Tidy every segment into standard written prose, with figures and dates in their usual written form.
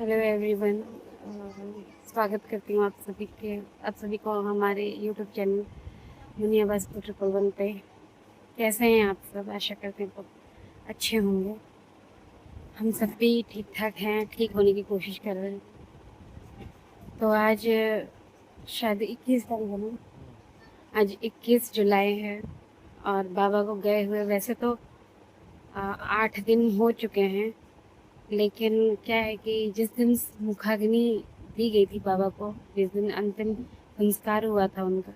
Hello everyone. स्वागत करती हूँ आप सभी को हमारे यूट्यूब चैनल दुनिया बस 211 पे। कैसे हैं आप सब? आशा करते हैं तो अच्छे होंगे। हम सब भी ठीक ठाक हैं, ठीक होने की कोशिश कर रहे हैं। तो आज शायद 21 तारीख है ना? आज 21 जुलाई है और बाबा को गए हुए वैसे तो 8 दिन हो चुके हैं। लेकिन क्या है कि जिस दिन मुखाग्नि दी गई थी बाबा को, जिस दिन अंतिम संस्कार हुआ था उनका,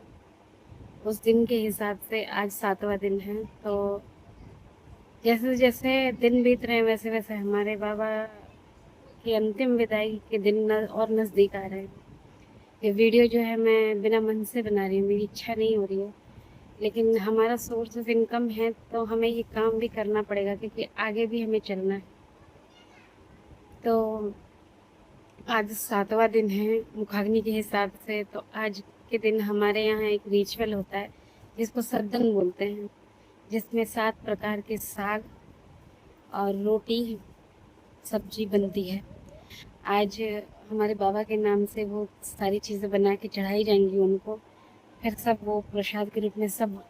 उस दिन के हिसाब से आज 7वां दिन है। तो जैसे जैसे दिन बीत रहे हैं वैसे वैसे हमारे बाबा की अंतिम विदाई के दिन और नज़दीक आ रहे हैं। ये वीडियो जो है मैं बिना मन से बना रही हूँ, मेरी इच्छा नहीं हो रही है, लेकिन हमारा सोर्स ऑफ इनकम है तो हमें ये काम भी करना पड़ेगा क्योंकि आगे भी हमें चलना है। तो आज 7वां दिन है मुखाग्नि के हिसाब से। तो आज के दिन हमारे यहाँ एक रिचुअल होता है जिसको सद्दन बोलते हैं, जिसमें 7 प्रकार के साग और रोटी सब्जी बनती है। आज हमारे बाबा के नाम से वो सारी चीज़ें बना के चढ़ाई जाएंगी उनको, फिर सब वो प्रसाद के रूप में सब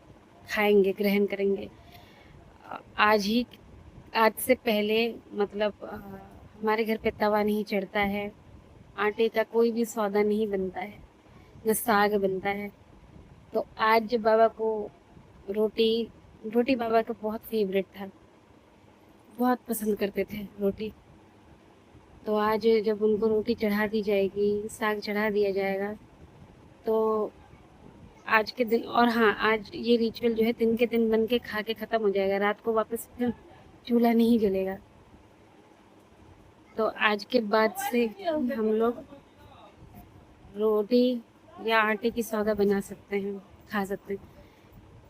खाएंगे, ग्रहण करेंगे। आज ही आज से पहले मतलब हमारे घर पे तवा नहीं चढ़ता है, आटे का कोई भी सौदा नहीं बनता है, न साग बनता है। तो आज जब बाबा को रोटी रोटी बाबा का बहुत फेवरेट था, बहुत पसंद करते थे रोटी। तो आज जब उनको रोटी चढ़ा दी जाएगी, साग चढ़ा दिया जाएगा, तो आज के दिन, और हाँ, आज ये रिचुअल जो है दिन के दिन बन के खा के ख़त्म हो जाएगा, रात को वापस फिर चूल्हा नहीं जलेगा। तो आज के बाद से हम लोग रोटी या आटे की सौदा बना सकते हैं, खा सकते हैं।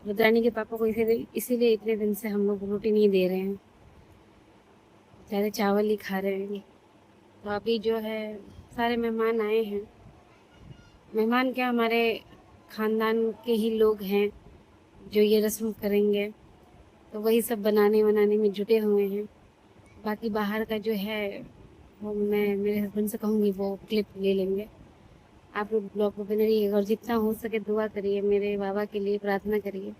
रुद्रानी के पापा को इसीलिए इतने दिन से हम लोग रोटी नहीं दे रहे हैं, ज़्यादा चावल ही खा रहे हैं। तो अभी जो है सारे मेहमान आए हैं। मेहमान क्या, हमारे ख़ानदान के ही लोग हैं जो ये रस्म करेंगे। तो वही सब बनाने बनाने में जुटे हुए हैं। बाकी बाहर का जो है वो मैं मेरे हस्बैंड से कहूँगी वो क्लिप ले लेंगे। आप लोग ब्लॉग को बने रहिए और जितना हो सके दुआ करिए, मेरे बाबा के लिए प्रार्थना करिए।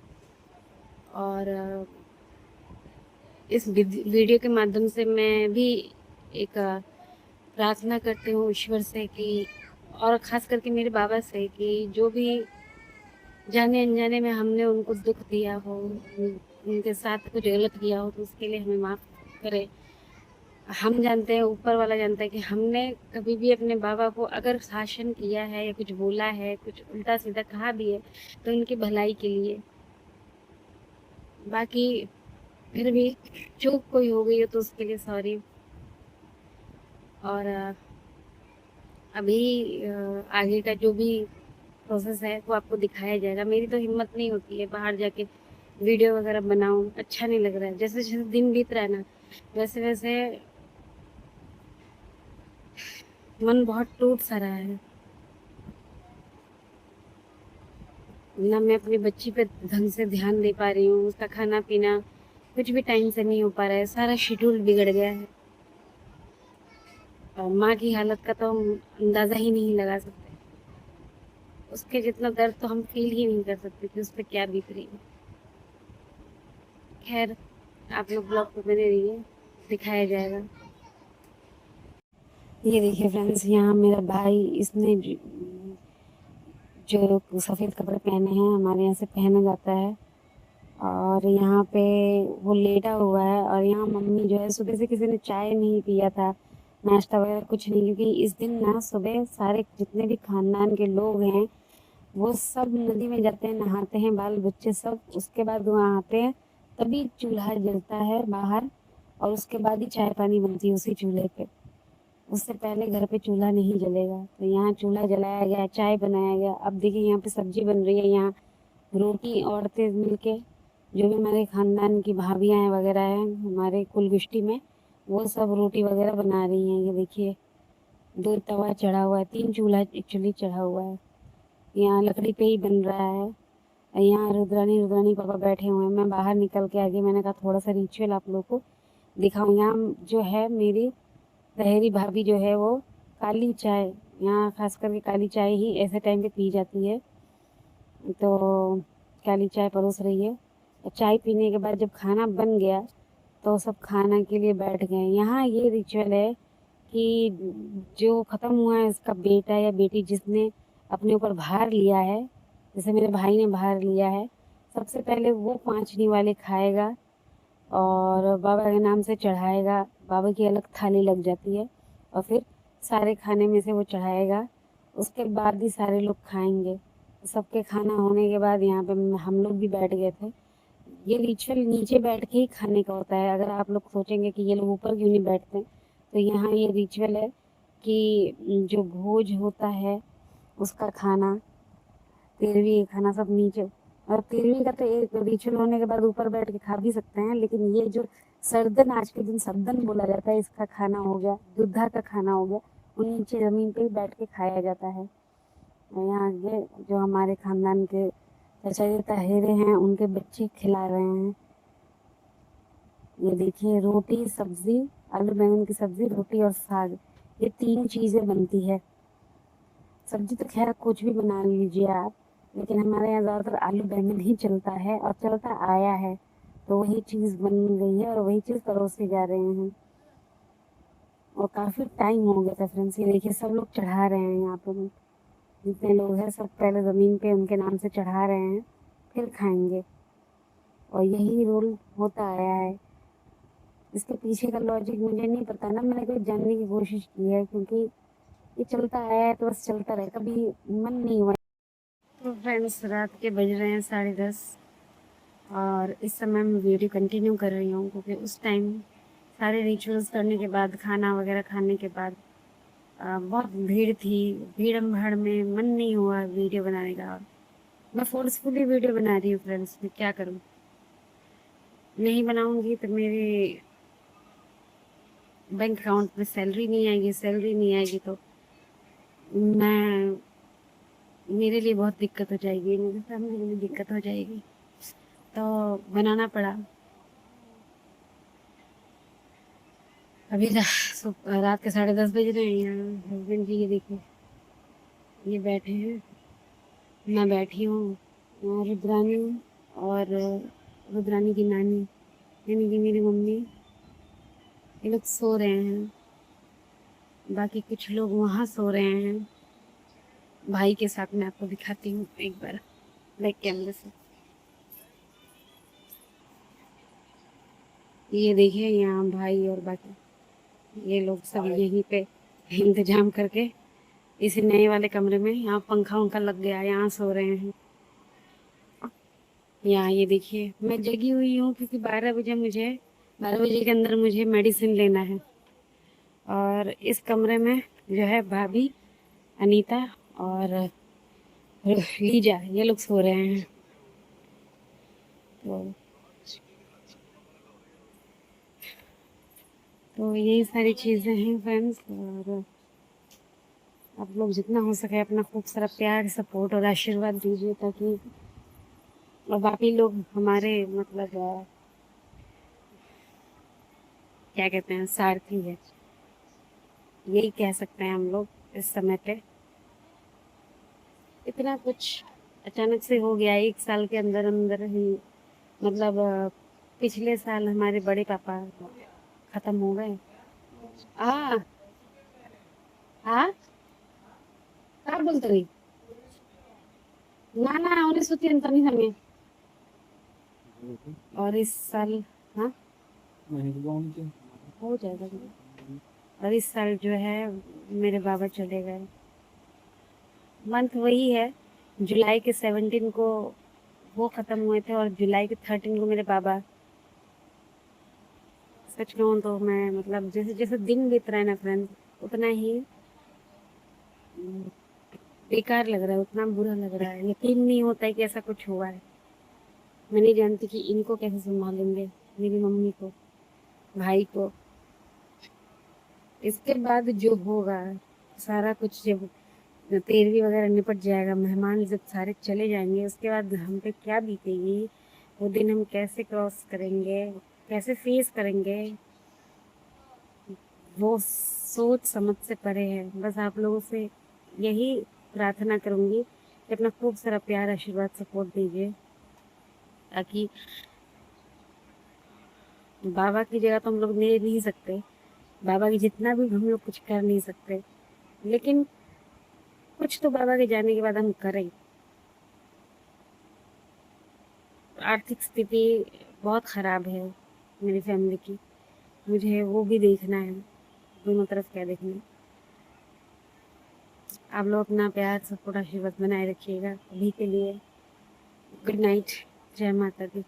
और इस वीडियो के माध्यम से मैं भी एक प्रार्थना करती हूँ ईश्वर से कि, और ख़ास करके मेरे बाबा से, कि जो भी जाने अनजाने में हमने उनको दुख दिया हो, उनके साथ कुछ गलत किया हो, तो उसके लिए हमें माफ़ करे। हम जानते हैं, ऊपर वाला जानता है कि हमने कभी भी अपने बाबा को अगर शासन किया है या कुछ बोला है, कुछ उल्टा सीधा कहा भी है, तो उनकी भलाई के लिए। बाकी फिर भी चूक कोई हो गई हो तो उसके लिए सॉरी। और अभी आगे का जो भी प्रोसेस है वो आपको दिखाया जाएगा। मेरी तो हिम्मत नहीं होती है बाहर जाके वीडियो वगैरह बनाऊं, अच्छा नहीं लग रहा है। जैसे जैसे दिन बीत रहा है ना, वैसे वैसे मन बहुत टूट सा रहा है। ना मैं अपनी बच्ची पे ढंग से ध्यान दे पा रही हूँ, उसका खाना पीना कुछ भी टाइम से नहीं हो पा रहा है, सारा शेड्यूल बिगड़ गया है। और माँ की हालत का तो हम अंदाज़ा ही नहीं लगा सकते। उसके जितना दर्द तो हम फील ही नहीं कर सकते कि उस पर क्या बीत रही है। खैर, आप लोग ब्लॉग पे बने रहिए, दिखाया जाएगा। ये देखिए फ्रेंड्स, यहाँ मेरा भाई, इसने जो सफ़ेद कपड़े पहने हैं, हमारे यहाँ से पहना जाता है। और यहाँ पे वो लेटा हुआ है। और यहाँ मम्मी जो है, सुबह से किसी ने चाय नहीं पिया था, नाश्ता वगैरह कुछ नहीं, क्योंकि इस दिन ना सुबह सारे जितने भी खानदान के लोग हैं वो सब नदी में जाते हैं, नहाते हैं, बाल बच्चे सब। उसके बाद वहाँ आते हैं, तभी चूल्हा जलता है बाहर, और उसके बाद ही चाय पानी बनती है उसी चूल्हे पे। उससे पहले घर पे चूल्हा नहीं जलेगा। तो यहाँ चूल्हा जलाया गया, चाय बनाया गया। अब देखिए यहाँ पे सब्जी बन रही है, यहाँ रोटी औरतें मिलके, जो भी हमारे खानदान की भाभियाँ हैं वगैरह हैं हमारे कुलगुष्टी में, वो सब रोटी वगैरह बना रही हैं। ये देखिए 2 तवा चढ़ा हुआ है, 3 चूल्हा एक्चुअली चढ़ा हुआ है। यहाँ लकड़ी पे ही बन रहा है। यहाँ रुद्रानी पापा बैठे हुए हैं। मैं बाहर निकल के आगे, मैंने कहा थोड़ा सा रिचुअल आप लोग को दिखाऊँ। यहाँ जो है मेरी तहेरी भाभी जो है वो काली चाय, यहाँ खास करके काली चाय ही ऐसे टाइम पे पी जाती है। तो काली चाय परोस रही है। और चाय पीने के बाद जब खाना बन गया तो सब खाना के लिए बैठ गए। यहाँ ये रिचुअल है कि जो ख़त्म हुआ है उसका बेटा या बेटी जिसने अपने ऊपर भार लिया है, जैसे मेरे भाई ने भार लिया है, सबसे पहले वो 5 निवाले खाएगा और बाबा के नाम से चढ़ाएगा। बाबा की अलग थाली लग जाती है और फिर सारे खाने में से वो चढ़ाएगा, उसके बाद ही सारे लोग खाएंगे। सबके खाना होने के बाद यहाँ पे हम लोग भी बैठ गए थे। ये रिचुअल नीचे बैठ के ही खाने का होता है। अगर आप लोग सोचेंगे कि ये लोग ऊपर क्यों नहीं बैठते, तो यहाँ ये रिचुअल है कि जो भोज होता है उसका खाना, 13वीं का खाना सब नीचे। और 13वीं का तो एक रिचुअल होने के बाद ऊपर बैठ के खा भी सकते हैं, लेकिन ये जो सरदन, आज के दिन सरदन बोला जाता है, इसका खाना हो गया, दुल्हा का खाना हो गया, वो नीचे ज़मीन पे ही बैठ के खाया जाता है। और यहाँ के जो हमारे खानदान के चाचा जी ताहेरे हैं, उनके बच्चे खिला रहे हैं। ये देखिए, रोटी सब्जी, आलू बैंगन की सब्जी, रोटी और साग, ये 3 चीज़ें बनती है। सब्जी तो खैर कुछ भी बना लीजिए आप, लेकिन हमारे यहाँ ज़्यादातर आलू बैंगन ही चलता है और चलता आया है। तो वही चीज़ बन गई है और वही चीज़ परोसे जा रहे हैं। और काफ़ी टाइम हो गया था फ्रेंड्स। ये देखिए, सब लोग चढ़ा रहे हैं यहाँ पे, जितने लोग हैं सब पहले ज़मीन पे उनके नाम से चढ़ा रहे हैं, फिर खाएंगे। और यही रोल होता आया है। इसके पीछे का लॉजिक मुझे नहीं पता ना, मैंने कोई जानने की कोशिश की है, क्योंकि ये चलता आया है तो बस चलता रहे, कभी मन नहीं हुआ। तो फ्रेंड्स, रात के बज रहे हैं 10:30 और इस समय मैं वीडियो कंटिन्यू कर रही हूँ, क्योंकि उस टाइम सारे रिचुअल्स करने के बाद, खाना वगैरह खाने के बाद बहुत भीड़ थी। भीड़ भाड़ में मन नहीं हुआ वीडियो बनाने का। मैं फोर्सफुली वीडियो बना रही हूँ फ्रेंड्स, मैं क्या करूँ। नहीं बनाऊँगी तो मेरे बैंक अकाउंट में सैलरी नहीं आएगी, सैलरी नहीं आएगी तो मैं, मेरे लिए बहुत दिक्कत हो जाएगी, मेरे फैमिली के लिए दिक्कत हो जाएगी। तो बनाना पड़ा। अभी रात के 10:30 बज रहे हैं। यहाँ हस्बैंड जी ये देखिए, ये बैठे हैं, मैं बैठी हूँ। रुद्रानी और रुद्रानी की नानी, यानी कि मेरी मम्मी, ये लोग सो रहे हैं। बाकी कुछ लोग वहाँ सो रहे हैं। भाई के साथ मैं आपको दिखाती हूँ एक बार बैक कैमरे से। ये देखिए, यहाँ भाई और बाकी ये लोग सब यहीं पे इंतजाम करके इसी नए वाले कमरे में, यहाँ पंखा उंखा लग गया, यहाँ सो रहे हैं। यहाँ ये देखिए, मैं जगी हुई हूँ क्योंकि 12 बजे के अंदर मुझे मेडिसिन लेना है। और इस कमरे में जो है भाभी, अनीता और लीजा, ये लोग सो रहे हैं। तो यही सारी चीज़ें हैं फ्रेंड्स। और आप लोग जितना हो सके अपना खूब सारा प्यार, सपोर्ट और आशीर्वाद दीजिए, ताकि और बाकी लोग हमारे मतलब क्या कहते हैं, सारथी है, यही कह सकते हैं हम लोग इस समय पे। इतना कुछ अचानक से हो गया 1 साल के अंदर अंदर ही। मतलब पिछले साल हमारे बड़े पापा खत्म हो गए। हाँ हाँ, क्या बोलते रही ना ना, उन्हें सोची नहीं समय। और इस साल, हाँ हो जाएगा। और इस साल जो है मेरे बाबा चले गए। मंथ वही है, जुलाई के 17 को वो ख़त्म हुए थे और जुलाई के 13 को मेरे बाबा। सच कहूँ तो मैं मतलब जैसे जैसे दिन बीत रहा है ना फ्रेंड, उतना ही बेकार लग रहा है, उतना बुरा लग रहा है। यकीन नहीं होता है कि ऐसा कुछ हुआ है। मैं नहीं जानती कि इनको कैसे संभालेंगे, मेरी मम्मी को, भाई को। इसके बाद जो होगा सारा कुछ, जब 13वीं वगैरह निपट जाएगा, मेहमान जब सारे चले जाएंगे, उसके बाद हम पे क्या बीतेगी, वो दिन हम कैसे क्रॉस करेंगे, कैसे फेस करेंगे, वो सोच समझ से परे है। बस आप लोगों से यही प्रार्थना करूँगी कि अपना खूब सारा प्यार, आशीर्वाद, सपोर्ट दीजिए, ताकि बाबा की जगह तो हम लोग ले नहीं सकते, बाबा की जितना भी हम लोग कुछ कर नहीं सकते, लेकिन कुछ तो बाबा के जाने के बाद हम करें। आर्थिक स्थिति बहुत ख़राब है मेरी फैमिली की, मुझे वो भी देखना है, दोनों तरफ क्या देखना है। आप लोग अपना प्यार, सपोर्ट, आशीर्वाद बनाए रखिएगा। अभी के लिए गुड नाइट, जय माता दी।